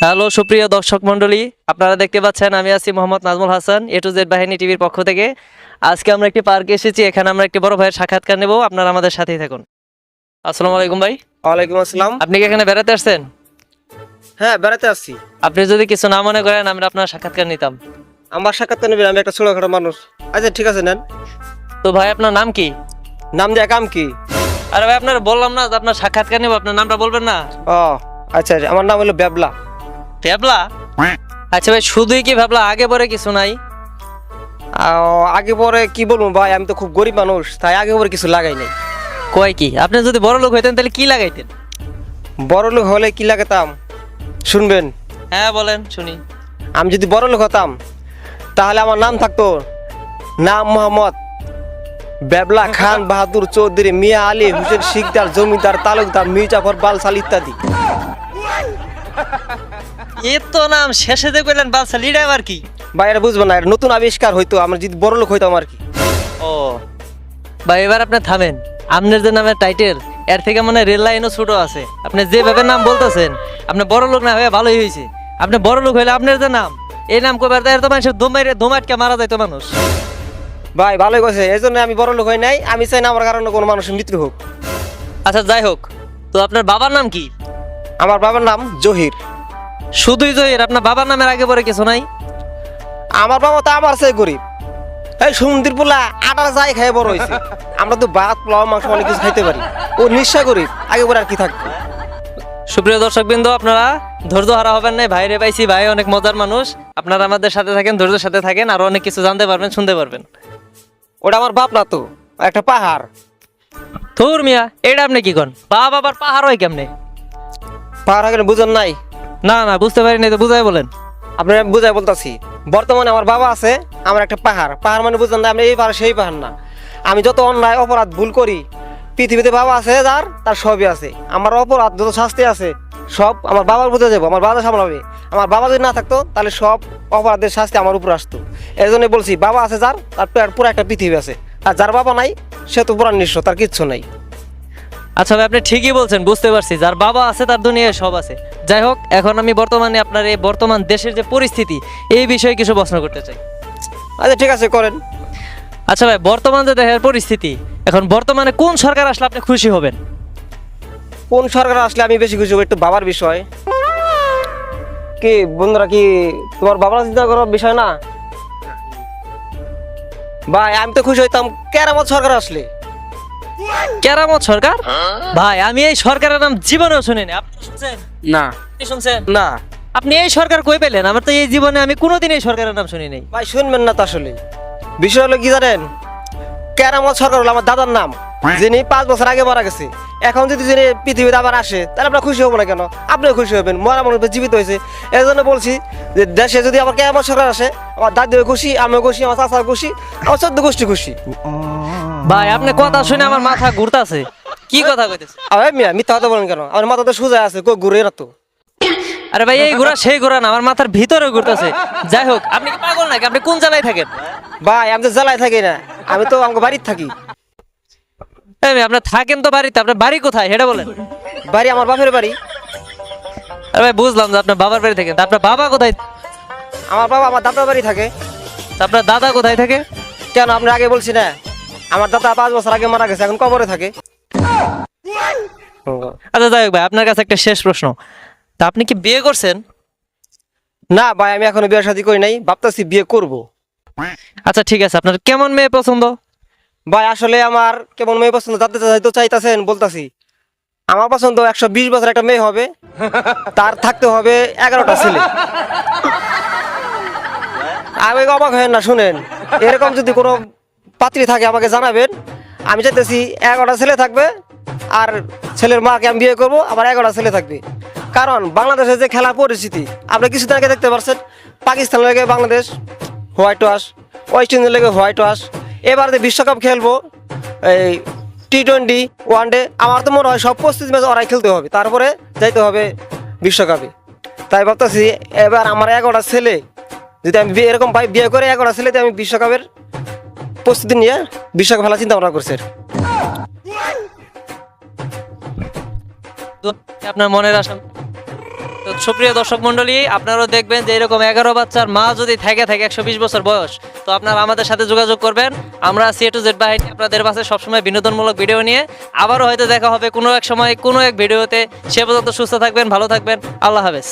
Hello সুপ্রিয় দর্শক মণ্ডলী, আপনারা দেখতে পাচ্ছেন আমি আছি মোহাম্মদ নাজমুল হাসান, এ টু জেড বাহিনী টিভির পক্ষ থেকে। আজকে আমরা একটি পার্কে এসেছি, এখানে আমরা একটি বড় ভাইয়ের সাক্ষাৎকার নেব। আপনারা আমাদের সাথেই থাকুন। আসসালামু আলাইকুম ভাই। ওয়ালাইকুম আসসালাম। আপনি কি এখানে বেড়াতে আসছেন? হ্যাঁ, বেড়াতে আসছি। আপনি যদি কিছু না মনে করেন, আমরা আপনার সাক্ষাৎকার নিতাম। আমার সাক্ষাৎকার নেবেন? আমি একটা ছোটখাটো মানুষ। আচ্ছা ঠিক আছে, নেন। তো ভাই, আপনার নাম কি? নাম দিয়ে কাম কি? আরে ভাই, আপনার বললাম না যে আপনার সাক্ষাৎকার নেব, আপনার নামটা বলবেন না? ও আচ্ছা, আমার নাম হলো ব্যাবলা। ভ্যাবলা? আচ্ছা ভাই, শুধুই কি ভ্যাবলা, আগে পরে কিছু নাই? আগে পরে কি বলবো ভাই, আমি তো খুব গরিব মানুষ, তাই আগে পরে কিছু লাগাই নাই। কয় কি? আপনি যদি বড় লোক হইতেন তাহলে কি লাগাইতেন? বড় লোক হলে কি লাগাতাম শুনবেন? হ্যাঁ বলেন, শুনি। আমি যদি বড় লোক হতাম তাহলে আমার নাম থাকতো নাম মোহাম্মদ ব্যাবলা খান বাহাদুর চৌধুরী মিয়া আলী হুসেন শিকদার জমিদার তালুকদার মির্জাফর বালসাল ইত্যাদি। এ তো নাম শেষে দিয়ে কইলেন বালসা, লিডা আবার কি? ভাই এটা বুঝবেন না, এটা নতুন আবিষ্কার হইতো, আমরা যদি বড় লোক হইতাম আর কি। ও ভাই, এবার আপনি থামেন। আপনার যে নামের টাইটেল, এর থেকে মানে রেল লাইনও ছোট আছে। আপনি যেভাবে নাম বলতেছেন, আপনি বড় লোক না হয়ে ভালোই হয়েছে। আপনি বড় লোক হইলে আপনার যে নাম, এই নাম কবার দেয় তো মানুষের দোমাইটকে মারা যাইতো মানুষ। ভাই ভালোই কইছে, এই জন্য আমি বড় লোক হই নাই। আমি চাই না আমার কারণে কোনো মানুষের মৃত্যু হোক। আচ্ছা যাই হোক, তো আপনার বাবার নাম কি? আমার বাবার নাম জহির। শুধুই জহির? আপনার বাবার নামের আগে পরে কিছু নাই? আমার বাবা তো আমার চেয়ে গরিব। এই সমুদ্রের পোলা আটার যাই খাই বড় হয়েছে। আমরা তো ভাত পোলাও মাংস অনেক কিছু খাইতে পারি, ও নিশ্চয় গরিব, আগে পরে আর কি থাকবে। সুপ্রিয় দর্শকবৃন্দ, আপনারা ধৈর্য হারা হবেন না। ভাইরে পাইছি, ভাই অনেক মজার মানুষ। আপনারা আমাদের সাথে থাকেন, ধৈর্যের সাথে থাকেন, আরো অনেক কিছু জানতে পারবেন, শুনতে পারবেন। ওটা আমার বাপ না তো, একটা পাহাড়। থুর মিয়া, এটা আপনি কি কন? বাপ আবার পাহাড় হয় কেমনে? পাহাড় হয় বুঝেন নাই? না না, বুঝতে পারিনি, তো বুঝাই বলেন। আপনার বুঝাই বলতেছি। বর্তমানে আমার বাবা আছে, আমার একটা পাহাড়। পাহাড় মানে বুঝেন না, আমরা এই পাহাড় সেই পাহাড় না। আমি যত অন্যায় অপরাধ ভুল করি, পৃথিবীতে বাবা আছে যার, তার সবই আছে। আমার অপরাধ যত শাস্তি আছে সব আমার বাবার বুঝে যাবো, আমার বাবা সামলাবে। আমার বাবা যদি না থাকতো তাহলে সব অপরাধের শাস্তি আমার উপর আসতো। এই জন্য বলছি, বাবা আছে যার, তার পুরো একটা পৃথিবী আছে। আর যার বাবা নাই, সে তো পুরা নিঃস্ব, তার কিচ্ছু নাই। আচ্ছা ভাই, আপনি ঠিকই বলছেন, বুঝতে পারছি। যার বাবা আছে তার দুনিয়ায় সব আছে। যাই হোক, এখন আমি বর্তমানে আপনার এই বর্তমান দেশের যে পরিস্থিতি, এই বিষয়ে কিছু প্রশ্ন করতে চাই। আচ্ছা ঠিক আছে, করেন। আচ্ছা ভাই, বর্তমান যে দেশের পরিস্থিতি, এখন বর্তমানে কোন সরকার আসলে আপনি খুশি হবেন? কোন সরকার আসলে আমি বেশি খুশি হবো? একটু বাবার বিষয় কি বন্ধুরা, কি তোমার বাবার চিন্তা করার বিষয় না? ভাই আমি তো খুশি হইতাম কেরামত সরকার আসলে। কেরামত সরকার? ভাই, আমি এই সরকারের নাম জীবনেও শুনিনি। আপনি শুনছেন? না। আপনি শুনছেন? না আপনি এই সরকার কই পেলেন? আমার তো এই জীবনে আমি কোনোদিন এই সরকারের নাম শুনি নাই। ভাই, শুনবেন না তো। আসলে বিষয় হলো কি জানেন, কেরামত সরকার হলো আমার দাদার নাম, যিনি 5 বছর আগে মারা গেছে। এখন যদি যিনি পৃথিবীতে আবার আসে, তাহলে আমরা খুশি হবো না কেন? আপনিও খুশি হবেন, মরা মানুষ জীবিত হয়েছে। এই জন্য বলছি যে দেশে যদি আবার কেরামত সরকার আসে, আমার দাদিও খুশি, আমিও খুশি, আমার চাচা খুশি, আমার 14 গোষ্ঠী খুশি। ভাই, আপনি কথা শুনে আমার মাথা ঘুরতাছে। কি কথা কইতেছে? আরে মিয়া, মিথ্যা কথা বলেন কেন? আমার মাথা তো সোজা আছে, কই ঘুরে না তো। আরে ভাই, এই ঘোরা সেই ঘোরা না, আমার মাথার ভিতরে ঘুরতেছে। যাই হোক, আপনি কি পাগল নাকি? আপনি কোন জেলায় থাকেন? ভাই আমি তো জেলায় থাকি না, আমি তো আমার বাড়িতে থাকি। এই মেয়ে, আপনার থাকেন তো বাড়িতে, আপনার বাড়ি কোথায় সেটা বলেন। বাড়ি আমার বাপের বাড়ি। আরে ভাই, বুঝলাম যে আপনার বাবার বাড়ি থাকেন, তা আপনার বাবা কোথায়? আমার বাবা আমার দাদার বাড়ি থাকে। তা আপনার দাদা কোথায় থাকে? কেন, আপনি আগে বলছি না? আমার দাদা 5 বছর আগে মারা গেছে, এখন কবরে থাকে। আচ্ছা যাই হোক ভাই, আপনার কাছে একটা শেষ প্রশ্ন। তা আপনি কি বিয়ে করছেন? না ভাই, আমি এখনো বিয়ে শাদী করি নাই, ভাবতেছি বিয়ে করব। আচ্ছা ঠিক আছে, আপনার কেমন মেয়ে পছন্দ? ভাই আসলে আমার কেমন মেয়ে পছন্দ জানতে চাইতেছেন? বলতাছি, আমার পছন্দ 120 বছর একটা মেয়ে হবে, তার থাকতে হবে 11টা ছেলে। আমি অবাক হয়েন না, শুনেন, এরকম যদি কোনো পাত্রী থাকে আমাকে জানাবেন। আমি চাইতেছি 11টা ছেলে থাকবে, আর ছেলের মাকে আমি বিয়ে করবো, আবার 11টা ছেলে থাকবে। কারণ বাংলাদেশের যে খেলার পরিস্থিতি আপনি কিছুদিন আগে দেখতে পাচ্ছেন, পাকিস্তান লেগে Bangladesh white wash, West Indies লেগে হোয়াইট ওয়াশ। এবার যে বিশ্বকাপ খেলবো, এই T20 ওয়ানডে, আমার তো মনে হয় সব 25 ম্যাচ ওরাই খেলতে হবে, তারপরে যাইতে হবে বিশ্বকাপে। তাই ভাবতেছি এবার আমার 11টা ছেলে যদি আমি এরকম ভাই বিয়ে করে 11টা ছেলেতে আমি বিশ্বকাপের প্রস্তুতি নিয়ে বিশ্বকাপ খেলার চিন্তা ভাবনা করছি। আপনার মনের আশা তো সুপ্রিয় দর্শক মন্ডলী, আপনারাও দেখবেন যে এরকম 11 বাচ্চার মা যদি থাকে 120 বছর বয়স, তো আপনারা আমাদের সাথে যোগাযোগ করবেন। আমরা সি টু জেড বাহিনী আপনাদের পাশে সবসময় বিনোদনমূলক ভিডিও নিয়ে আবারও হয়তো দেখা হবে কোনো এক সময় কোনো এক ভিডিওতে। সে পর্যন্ত সুস্থ থাকবেন, ভালো থাকবেন, আল্লাহ হাফেজ।